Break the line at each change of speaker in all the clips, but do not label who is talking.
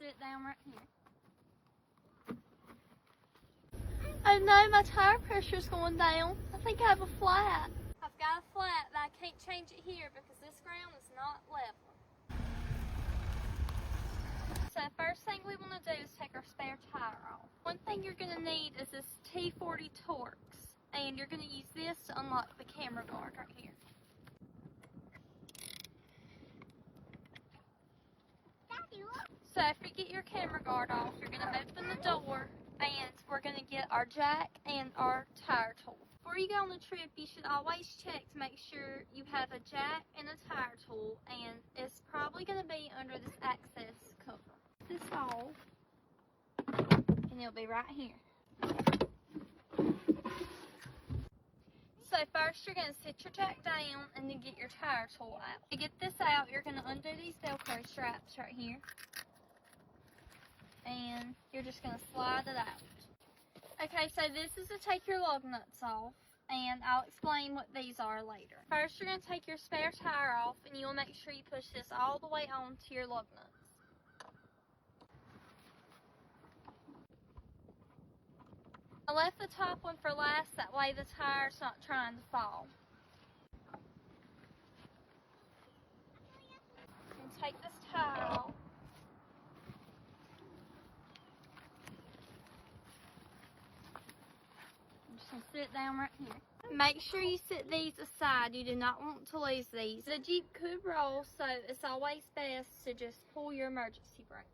sit down right here. Oh no, my tire pressure's going down. I think I have a flat. I've got a flat, but I can't change it here because this ground is not level. So the first thing we want to do is take our spare tire off. One thing you're going to need is this T40 Torx, and you're going to use this to unlock the camera guard right here. So after you get your camera guard off, you're going to open the door, and we're going to get our jack and our tire tool. Before you go on the trip, you should always check to make sure you have a jack and a tire tool, and it's probably going to be under this access cover. This off, and it'll be right here. So first you're going to sit your jack down and then get your tire tool out. To get this out, you're going to undo these Velcro straps right here, and you're just going to slide it out. Okay, so this is to take your lug nuts off, and I'll explain what these are later. First you're going to take your spare tire off, and you'll make sure you push this all the way onto your lug nuts. I left the top one for last, that way the tire's not trying to fall. And take this tire off. I'm just going to sit it down right here. Make sure you set these aside. You do not want to lose these. The Jeep could roll, so it's always best to just pull your emergency brake.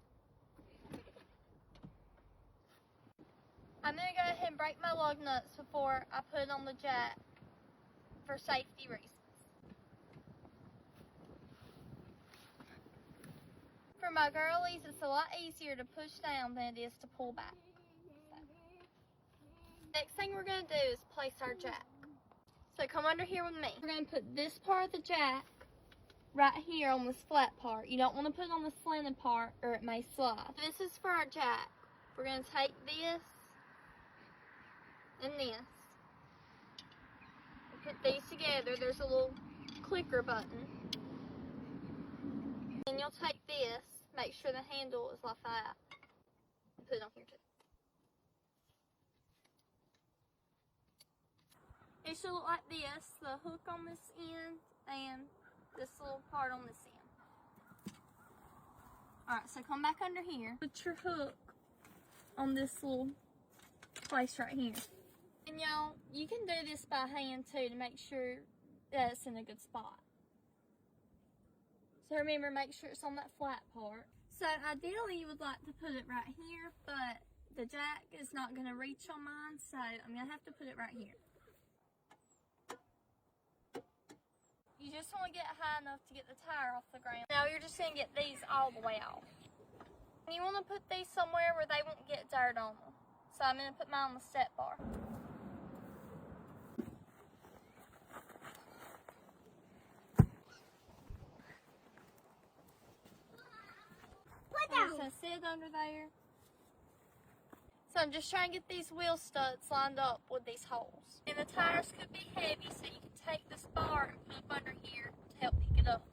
I'm going to go ahead and break my lug nuts before I put it on the jack for safety reasons. For my girlies, it's a lot easier to push down than it is to pull back. Next thing we're going to do is place our jack. So come under here with me. We're going to put this part of the jack right here on this flat part. You don't want to put it on the slanted part or it may slide. This is for our jack. We're going to take this and this. Put these together. There's a little clicker button. And you'll take this, make sure the handle is like that, and put it on here too. It should look like this, the hook on this end and this little part on this end. Alright, so come back under here. Put your hook on this little place right here. And y'all, you can do this by hand too to make sure that it's in a good spot. So remember, make sure it's on that flat part. So ideally you would like to put it right here, but the jack is not going to reach on mine, so I'm going to have to put it right here. You just want to get high enough to get the tire off the ground. Now you're just going to get these all the way off. And you want to put these somewhere where they won't get dirt on them. So I'm going to put mine on the step bar. I'm just going to sit under there. So I'm just trying to get these wheel studs lined up with these holes. And the tires could be heavy, so you can take this bar and put up under here to help pick it up.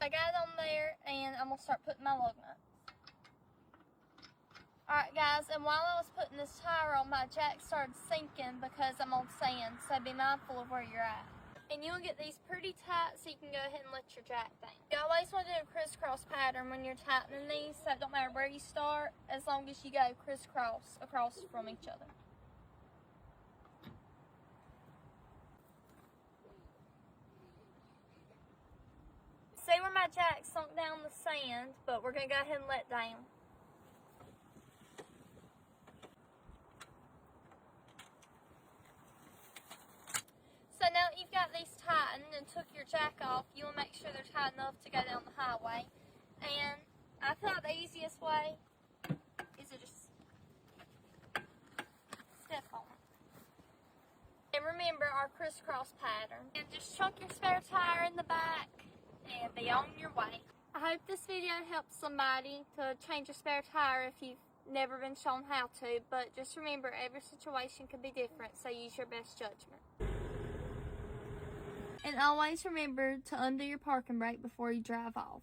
I got it on there, and I'm going to start putting my lug nuts. Alright guys, and while I was putting this tire on, my jack started sinking because I'm on sand, so be mindful of where you're at. And you'll get these pretty tight so you can go ahead and let your jack down. You always want to do a crisscross pattern when you're tightening these, so it don't matter where you start, as long as you go crisscross across from each other. See where my jack sunk down the sand, but we're going to go ahead and let down. So now that you've got these tightened and took your jack off, you will make sure they're tight enough to go down the highway. And I thought the easiest way is to just step on it. And remember our crisscross pattern. And just chunk your spare tire in the back and be on your way. I hope this video helps somebody to change your spare tire if you've never been shown how to, but just remember every situation could be different, so use your best judgment. And always remember to undo your parking brake before you drive off.